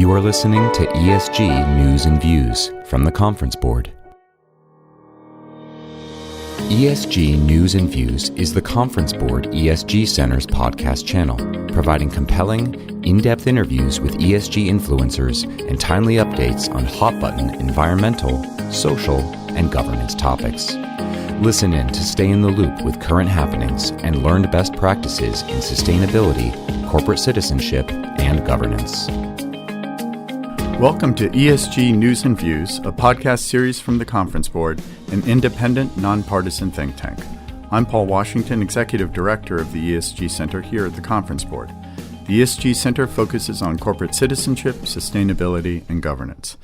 You are listening to ESG News and Views from the Conference Board. ESG News and Views is the Conference Board ESG Center's podcast channel, providing compelling, in-depth interviews with ESG influencers and timely updates on hot-button environmental, social, and governance topics. Listen in to stay in the loop with current happenings and learn best practices in sustainability, corporate citizenship, and governance. Welcome to ESG News and Views, a podcast series from the Conference Board, an independent, nonpartisan think tank. I'm Paul Washington, Executive Director of the ESG Center here at the Conference Board. The ESG Center focuses on corporate citizenship, sustainability, and governance.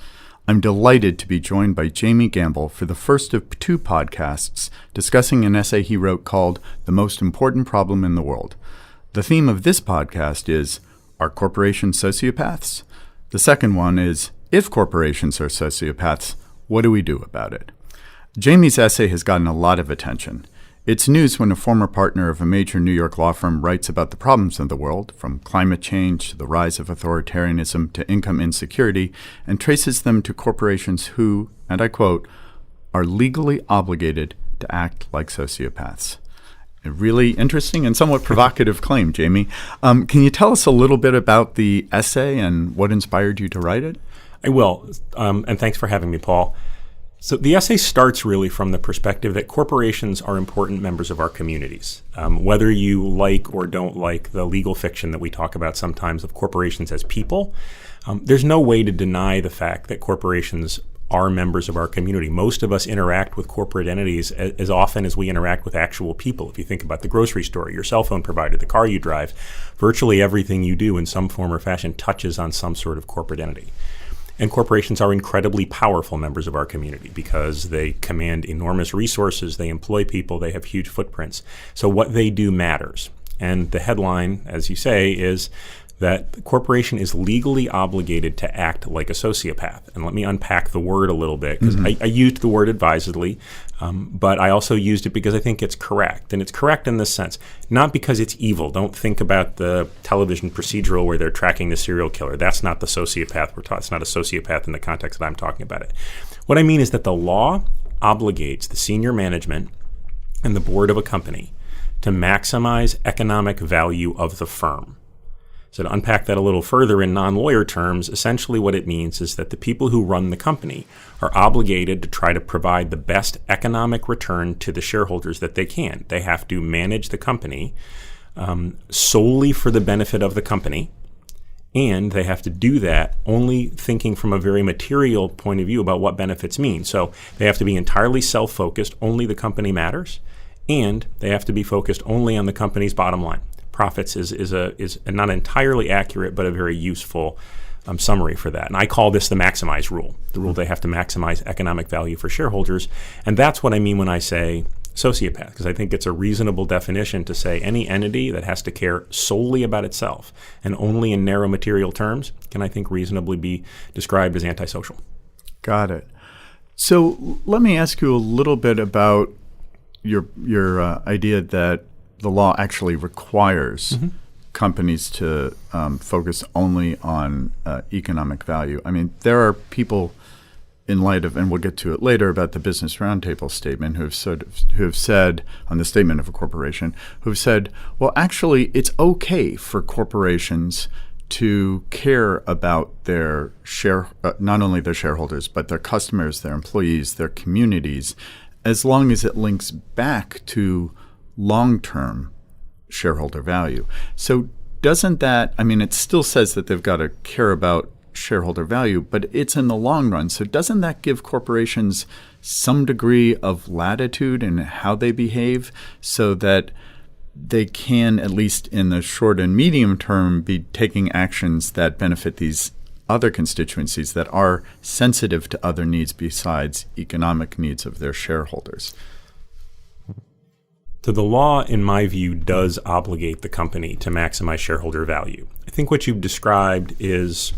I'm delighted to be joined by Jamie Gamble for the first of two podcasts discussing an essay he wrote called The Most Important Problem in the World. The theme of this podcast is, Are Corporations Sociopaths? The second one is, If corporations are sociopaths, what do we do about it? Jamie's essay has gotten a lot of attention. It's news when a former partner of a major New York law firm writes about the problems of the world, from climate change to the rise of authoritarianism to income insecurity, and traces them to corporations who, and I quote, are legally obligated to act like sociopaths. A really interesting and somewhat provocative claim, Jamie. Can you tell us a little bit about the essay and what inspired you to write it? I will, and thanks for having me, Paul. So the essay starts really from the perspective that corporations are important members of our communities. Whether you like or don't like the legal fiction that we talk about sometimes of corporations as people, there's no way to deny the fact that corporations are members of our community. Most of us interact with corporate entities as often as we interact with actual people. If you think about the grocery store, your cell phone provider, the car you drive, virtually everything you do in some form or fashion touches on some sort of corporate entity. And corporations are incredibly powerful members of our community because they command enormous resources, they employ people, they have huge footprints. So what they do matters. And the headline, as you say, is that the corporation is legally obligated to act like a sociopath. And let me unpack the word a little bit, because I used the word advisedly, but I also used it because I think it's correct. And it's correct in this sense, not because it's evil. Don't think about the television procedural where they're tracking the serial killer. That's not the sociopath we're talking. It's not a sociopath in the context that I'm talking about it. What I mean is that the law obligates the senior management and the board of a company to maximize economic value of the firm. So to unpack that a little further in non-lawyer terms, essentially what it means is that the people who run the company are obligated to try to provide the best economic return to the shareholders that they can. They have to manage the company solely for the benefit of the company, and they have to do that only thinking from a very material point of view about what benefits mean. So they have to be entirely self-focused, only the company matters, and they have to be focused only on the company's bottom line. Profits is not entirely accurate, but a very useful summary for that. And I call this the maximize rule, the rule they have to maximize economic value for shareholders. And that's what I mean when I say sociopath, because I think it's a reasonable definition to say any entity that has to care solely about itself and only in narrow material terms can, I think, reasonably be described as antisocial. Got it. So let me ask you a little bit about your idea that the law actually requires companies to focus only on economic value. I mean, there are people in light of, and we'll get to it later, about the Business Roundtable statement who have said, on the statement of a corporation, who have said, well, actually, it's okay for corporations to care about their not only their shareholders, but their customers, their employees, their communities, as long as it links back to long-term shareholder value. So doesn't that, I mean, it still says that they've got to care about shareholder value, but it's in the long run. So doesn't that give corporations some degree of latitude in how they behave so that they can, at least in the short and medium term, be taking actions that benefit these other constituencies that are sensitive to other needs besides economic needs of their shareholders? So the law, in my view, does obligate the company to maximize shareholder value. I think what you've described is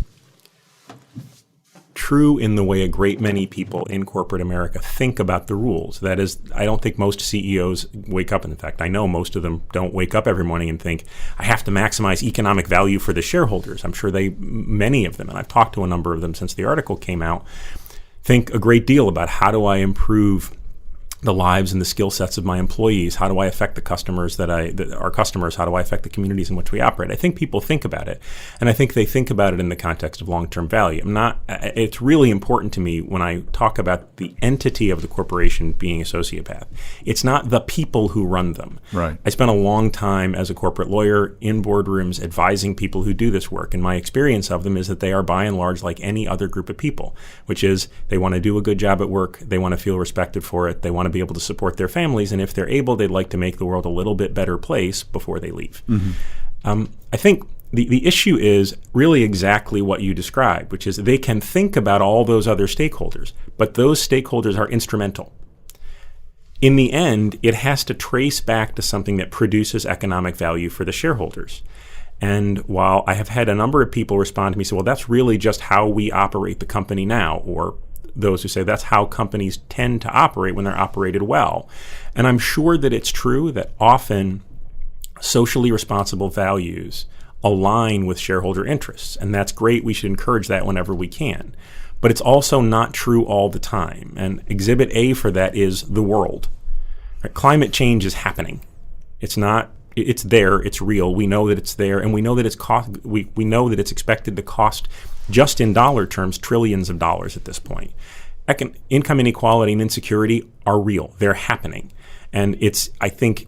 true in the way a great many people in corporate America think about the rules. That is, I don't think most CEOs wake up, and in fact, I know most of them don't wake up every morning and think, I have to maximize economic value for the shareholders. I'm sure many of them, and I've talked to a number of them since the article came out, think a great deal about how do I improve the lives and the skill sets of my employees? How do I affect the customers our customers? How do I affect the communities in which we operate? I think people think about it, and I think they think about it in the context of long-term value. It's really important to me when I talk about the entity of the corporation being a sociopath. It's not the people who run them. Right. I spent a long time as a corporate lawyer in boardrooms advising people who do this work, and my experience of them is that they are by and large like any other group of people, which is they want to do a good job at work, they want to feel respected for it, they want to be able to support their families, and if they're able, they'd like to make the world a little bit better place before they leave. Mm-hmm. I think the issue is really exactly what you described, which is they can think about all those other stakeholders, but those stakeholders are instrumental. In the end, it has to trace back to something that produces economic value for the shareholders. And while I have had a number of people respond to me and say, well, that's really just how we operate the company now, or those who say that's how companies tend to operate when they're operated well. And I'm sure that it's true that often socially responsible values align with shareholder interests. And that's great. We should encourage that whenever we can. But it's also not true all the time. And exhibit A for that is the world. Right? Climate change is happening. It's there, it's real. We know that it's there, and we know that we know that it's expected to cost, just in dollar terms, trillions of dollars at this point. Income inequality and insecurity are real. They're happening. And it's, I think,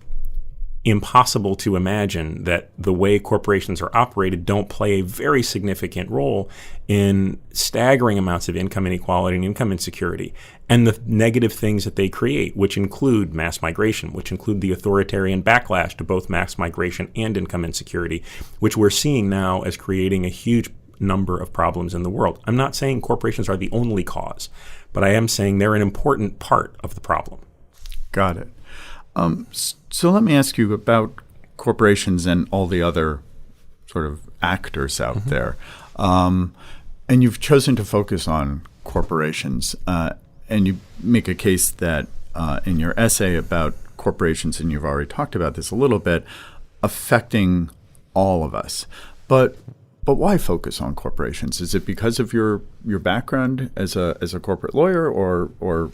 impossible to imagine that the way corporations are operated don't play a very significant role in staggering amounts of income inequality and income insecurity and the negative things that they create, which include mass migration, which include the authoritarian backlash to both mass migration and income insecurity, which we're seeing now as creating a huge number of problems in the world. I'm not saying corporations are the only cause, but I am saying they're an important part of the problem. Got it. So let me ask you about corporations and all the other sort of actors out there. And you've chosen to focus on corporations. And you make a case that in your essay about corporations, and you've already talked about this a little bit, affecting all of us. But why focus on corporations? Is it because of your background as a corporate lawyer, or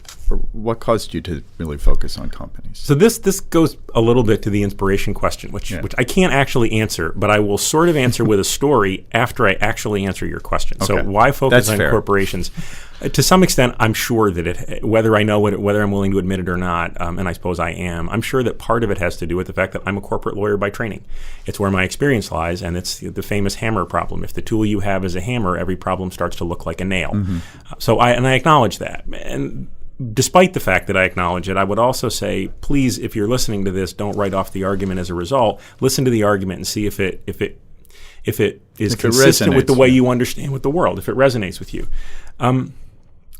what caused you to really focus on companies? So this goes a little bit to the inspiration question, which I can't actually answer, but I will sort of answer with a story after I actually answer your question. Okay. So why focus on corporations? To some extent, I'm sure that whether I know it, whether I'm willing to admit it or not, and I suppose I am, I'm sure that part of it has to do with the fact that I'm a corporate lawyer by training. It's where my experience lies, and it's the famous hammer problem. If the tool you have is a hammer, every problem starts to look like a nail. Mm-hmm. So I acknowledge that. And despite the fact that I acknowledge it, I would also say, please, if you're listening to this, don't write off the argument as a result. Listen to the argument and see if it is consistent with the way you understand with the world, if it resonates with you.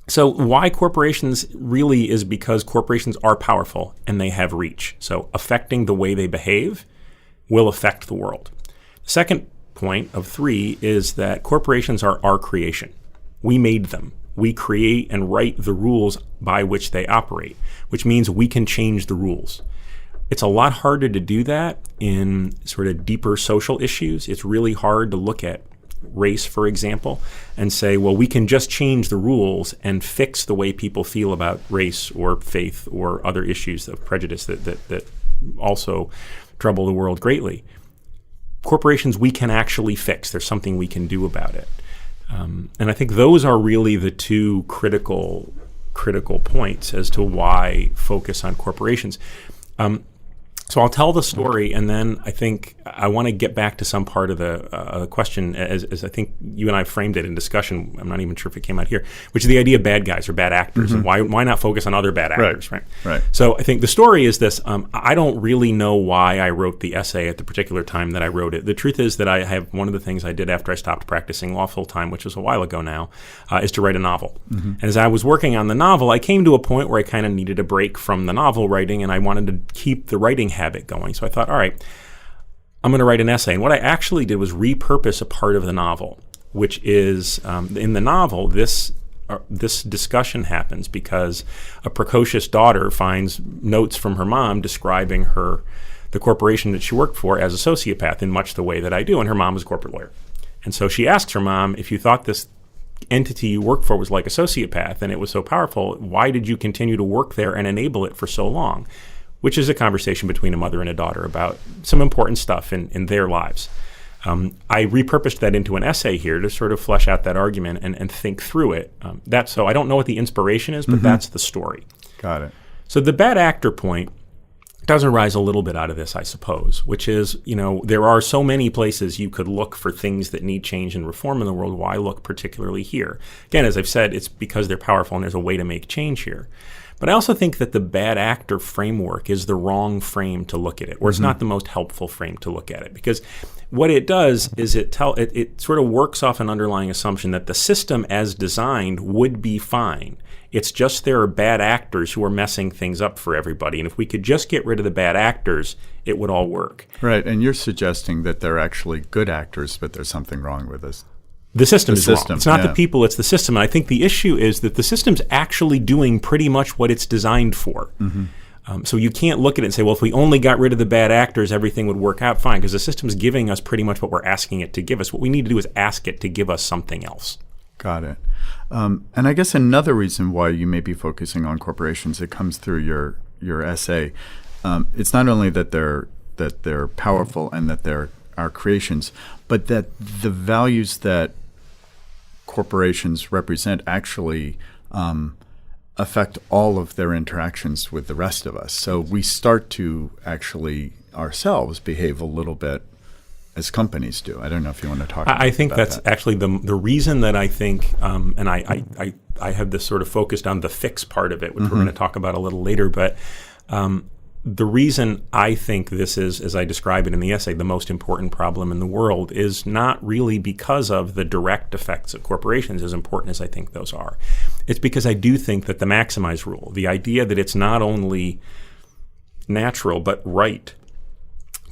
So why corporations really is because corporations are powerful and they have reach. So affecting the way they behave will affect the world. The second point of 3 is that corporations are our creation. We made them. We create and write the rules by which they operate, which means we can change the rules. It's a lot harder to do that in sort of deeper social issues. It's really hard to look at race, for example, and say, well, we can just change the rules and fix the way people feel about race or faith or other issues of prejudice that also trouble the world greatly. Corporations we can actually fix. There's something we can do about it. And I think those are really the two critical points as to why focus on corporations. So I'll tell the story, and then I think I want to get back to some part of the question as I think you and I framed it in discussion. I'm not even sure if it came out here, which is the idea of bad guys or bad actors, and why not focus on other bad actors, right? So I think the story is this. I don't really know why I wrote the essay at the particular time that I wrote it. The truth is that I have one of the things I did after I stopped practicing law full time, which was a while ago now, is to write a novel. And as I was working on the novel, I came to a point where I kind of needed a break from the novel writing, and I wanted to keep the writing habit going. So I thought, all right, I'm going to write an essay. And what I actually did was repurpose a part of the novel, which is in the novel, this this discussion happens because a precocious daughter finds notes from her mom describing the corporation that she worked for as a sociopath in much the way that I do, and her mom was a corporate lawyer. And so she asks her mom, if you thought this entity you worked for was like a sociopath and it was so powerful, why did you continue to work there and enable it for so long? Which is a conversation between a mother and a daughter about some important stuff in their lives. I repurposed that into an essay here to sort of flesh out that argument and think through it. So I don't know what the inspiration is, but that's the story. Got it. So the bad actor point does arise a little bit out of this, I suppose, which is, there are so many places you could look for things that need change and reform in the world. Why look particularly here? Again, as I've said, it's because they're powerful and there's a way to make change here. But I also think that the bad actor framework is the wrong frame to look at it, or it's not the most helpful frame to look at it. Because what it does is it sort of works off an underlying assumption that the system as designed would be fine. It's just there are bad actors who are messing things up for everybody. And if we could just get rid of the bad actors, it would all work. Right. And you're suggesting that they're actually good actors, but there's something wrong with this. The system is wrong. It's not the people, it's the system. And I think the issue is that the system's actually doing pretty much what it's designed for. So you can't look at it and say, well, if we only got rid of the bad actors, everything would work out fine, because the system's giving us pretty much what we're asking it to give us. What we need to do is ask it to give us something else. Got it. And I guess another reason why you may be focusing on corporations, it comes through your essay. It's not only that they're powerful and that they're our creations, but that the values that corporations represent actually affect all of their interactions with the rest of us. So we start to actually ourselves behave a little bit as companies do. I don't know if you want to talk about that. I think that's actually the reason that I think, and I have this sort of focused on the fix part of it, which we're going to talk about a little later, but the reason I think this is, as I describe it in the essay, the most important problem in the world is not really because of the direct effects of corporations, as important as I think those are. It's because I do think that the maximize rule, the idea that it's not only natural but right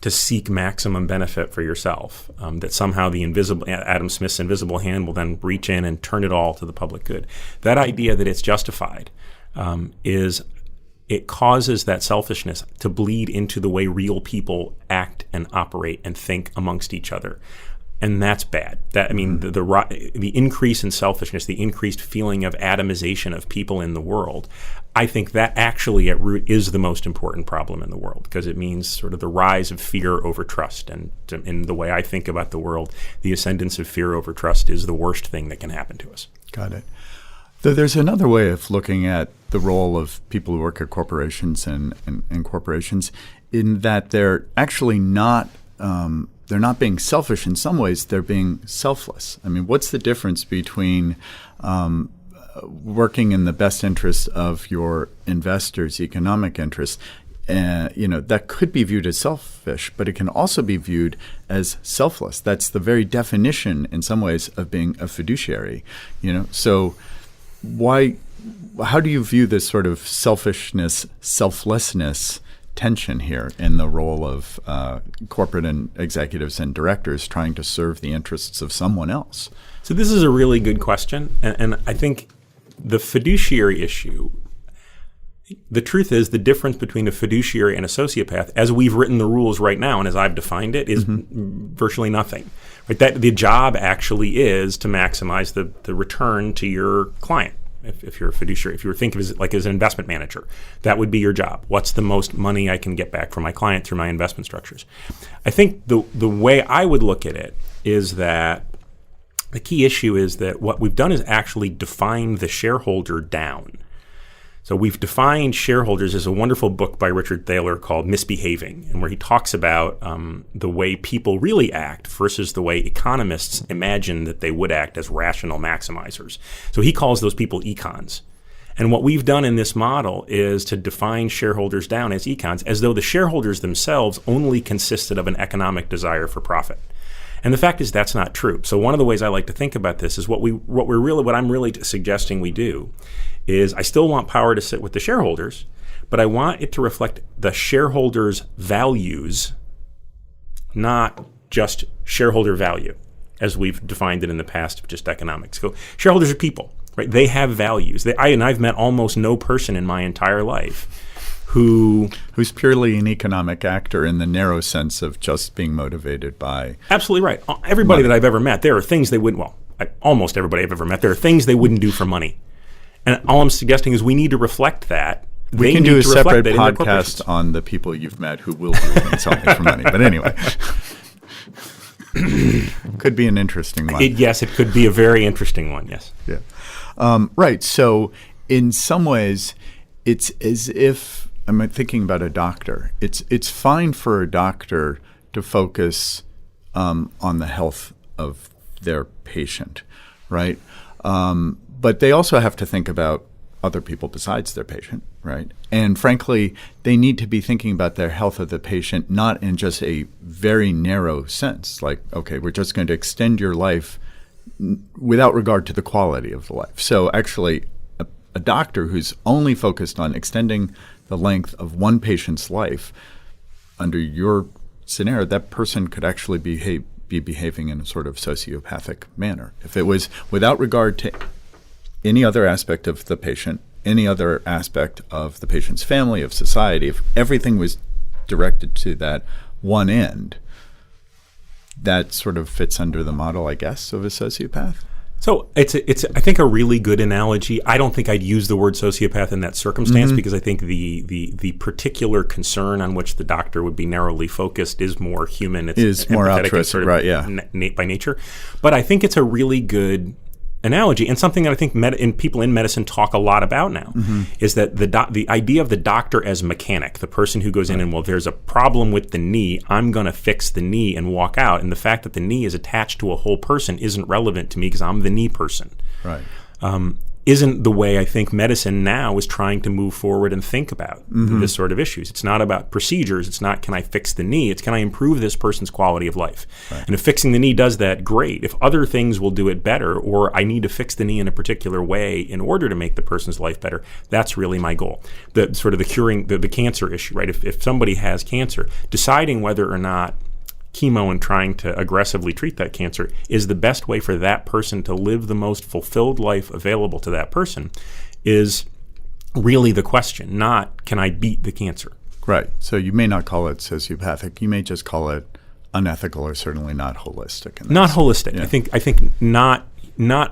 to seek maximum benefit for yourself, that somehow the Adam Smith's invisible hand will then reach in and turn it all to the public good. That idea that it's justified it causes that selfishness to bleed into the way real people act and operate and think amongst each other. And that's bad. The increase in selfishness, the increased feeling of atomization of people in the world, I think that actually at root is the most important problem in the world, because it means sort of the rise of fear over trust. And in the way I think about the world, the ascendance of fear over trust is the worst thing that can happen to us. Got it. So there's another way of looking at the role of people who work at corporations and corporations, in that they're actually not they're not being selfish in some ways, they're being selfless. I mean, what's the difference between working in the best interest of your investors' economic interests? That could be viewed as selfish, but it can also be viewed as selfless. That's the very definition, in some ways, of being a fiduciary. So how do you view this sort of selfishness, selflessness tension here in the role of corporate and executives and directors trying to serve the interests of someone else? So this is a really good question, and I think the fiduciary issue, the truth is the difference between a fiduciary and a sociopath, as we've written the rules right now and as I've defined it, is virtually nothing. Right? That the job actually is to maximize the return to your client. If you're a fiduciary, if you were thinking of it as an investment manager, that would be your job. What's the most money I can get back from my client through my investment structures? I think the way I would look at it is that the key issue is that what we've done is actually define the shareholder down. So we've defined shareholders. There's a wonderful book by Richard Thaler called Misbehaving, and where he talks about the way people really act versus the way economists imagine that they would act as rational maximizers. So he calls those people econs. And what we've done in this model is to define shareholders down as econs, as though the shareholders themselves only consisted of an economic desire for profit. And the fact is that's not true. So one of the ways I like to think about this is what I'm really suggesting we do is I still want power to sit with the shareholders, but I want it to reflect the shareholders' values, not just shareholder value, as we've defined it in the past of just economics. So shareholders are people. right? They have values. I've met almost no person in my entire life who's purely an economic actor in the narrow sense of just being motivated by absolutely right. Everybody that I've ever met, there are things they wouldn't. Well, almost everybody I've ever met, there are things they wouldn't do for money. And all I'm suggesting is we need to reflect that. We can do a separate podcast on the people you've met who will do things only for money. But anyway, could be an interesting one. Yes, it could be a very interesting one. Yes. Yeah. Right. So in some ways, it's as if I'm thinking about a doctor. It's fine for a doctor to focus on the health of their patient, right? But they also have to think about other people besides their patient, right? And frankly, they need to be thinking about their health of the patient, not in just a very narrow sense, like, okay, we're just going to extend your life without regard to the quality of the life. So actually, a doctor who's only focused on extending the length of one patient's life, under your scenario, that person could actually be behaving in a sort of sociopathic manner. If it was without regard to any other aspect of the patient, any other aspect of the patient's family, of society, if everything was directed to that one end, that sort of fits under the model, I guess, of a sociopath. So it's I think a really good analogy. I don't think I'd use the word sociopath in that circumstance because I think the particular concern on which the doctor would be narrowly focused is more human. It's more altruistic, right? Yeah, by nature. But I think it's a really good analogy, and something that I think people in medicine talk a lot about now is that the idea of the doctor as mechanic, the person who goes in and, well, there's a problem with the knee, I'm going to fix the knee and walk out. And the fact that the knee is attached to a whole person isn't relevant to me because I'm the knee person. Right. Isn't the way I think medicine now is trying to move forward and think about this sort of issues. It's not about procedures. It's not, can I fix the knee? It's, can I improve this person's quality of life? Right. And if fixing the knee does that, great. If other things will do it better, or I need to fix the knee in a particular way in order to make the person's life better, that's really my goal. The sort of the curing, the cancer issue, right? If somebody has cancer, deciding whether or not chemo and trying to aggressively treat that cancer is the best way for that person to live the most fulfilled life available to that person is really the question, not can I beat the cancer? Right. So you may not call it sociopathic. You may just call it unethical or certainly not holistic. Not holistic. Yeah. I think not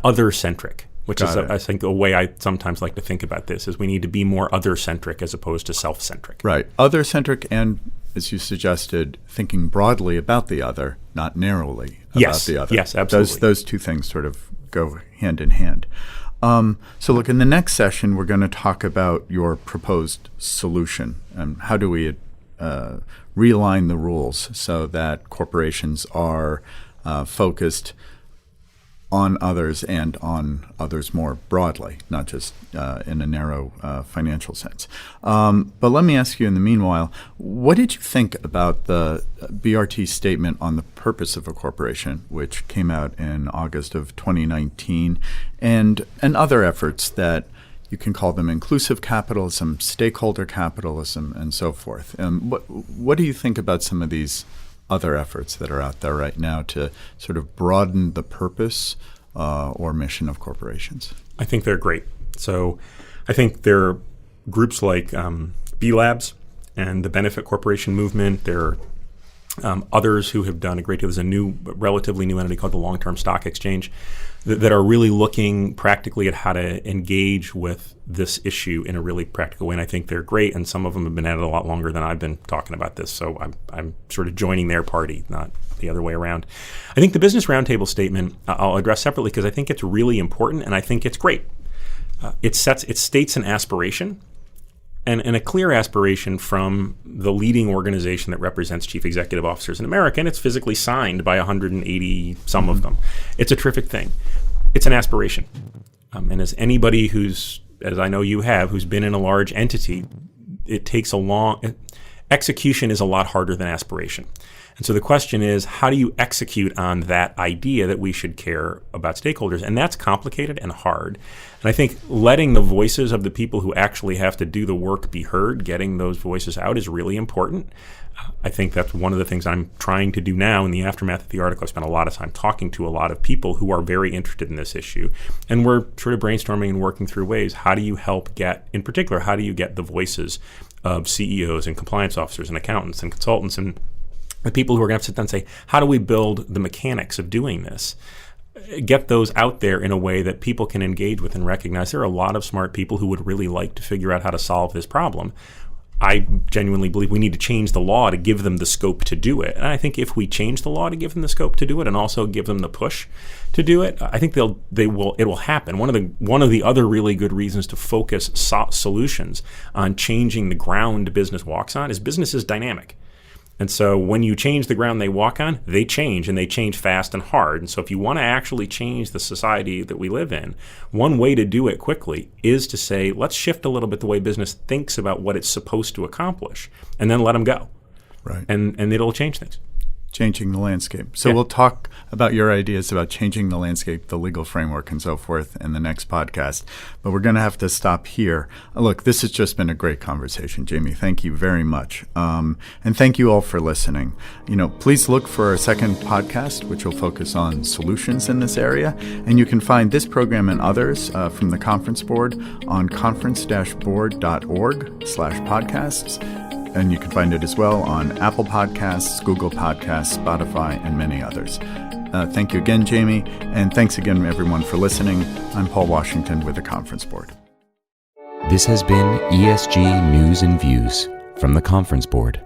other-centric, which is, I think, a way I sometimes like to think about this, is we need to be more other-centric as opposed to self-centric. Right. Other-centric and, as you suggested, thinking broadly about the other, not narrowly about the other. Yes, absolutely. Those two things sort of go hand in hand. So look, in the next session, we're going to talk about your proposed solution and how do we realign the rules so that corporations are focused on others and on others more broadly, not just in a narrow financial sense. But let me ask you in the meanwhile, what did you think about the BRT statement on the purpose of a corporation, which came out in August of 2019, and other efforts that you can call them inclusive capitalism, stakeholder capitalism, and so forth? What do you think about some of these other efforts that are out there right now to sort of broaden the purpose or mission of corporations? I think they're great. So I think there are groups like B Labs and the Benefit Corporation movement. There are others who have done a great deal. There's a relatively new entity called the Long-Term Stock Exchange that are really looking practically at how to engage with this issue in a really practical way. And I think they're great, and some of them have been at it a lot longer than I've been talking about this. So I'm sort of joining their party, not the other way around. I think the Business Roundtable statement I'll address separately because I think it's really important and I think it's great. It states an aspiration and a clear aspiration from the leading organization that represents chief executive officers in America, and it's physically signed by 180 some of them. It's a terrific thing. It's an aspiration. And as anybody as I know you have, who's been in a large entity, it takes execution is a lot harder than aspiration. And so the question is, how do you execute on that idea that we should care about stakeholders? And that's complicated and hard. And I think letting the voices of the people who actually have to do the work be heard, getting those voices out is really important. I think that's one of the things I'm trying to do now in the aftermath of the article. I spent a lot of time talking to a lot of people who are very interested in this issue. And we're sort of brainstorming and working through ways. How do you help get, in particular, how do you get the voices of CEOs and compliance officers and accountants and consultants and the people who are going to have to sit down and say, how do we build the mechanics of doing this? Get those out there in a way that people can engage with and recognize there are a lot of smart people who would really like to figure out how to solve this problem. I genuinely believe we need to change the law to give them the scope to do it. And I think if we change the law to give them the scope to do it and also give them the push to do it, I think it will happen. One of the other really good reasons to focus solutions on changing the ground business walks on is business is dynamic. And so when you change the ground they walk on, they change, and they change fast and hard. And so if you want to actually change the society that we live in, one way to do it quickly is to say, let's shift a little bit the way business thinks about what it's supposed to accomplish, and then let them go. Right. And it'll change things. Changing the landscape. So Yeah. we'll talk about your ideas about changing the landscape, the legal framework, and so forth in the next podcast. But we're going to have to stop here. Look, this has just been a great conversation, Jamie. Thank you very much. And thank you all for listening. Please look for our second podcast, which will focus on solutions in this area. And you can find this program and others from the Conference Board on conference-board.org/podcasts. And you can find it as well on Apple Podcasts, Google Podcasts, Spotify, and many others. Thank you again, Jamie. And thanks again, everyone, for listening. I'm Paul Washington with the Conference Board. This has been ESG News and Views from the Conference Board.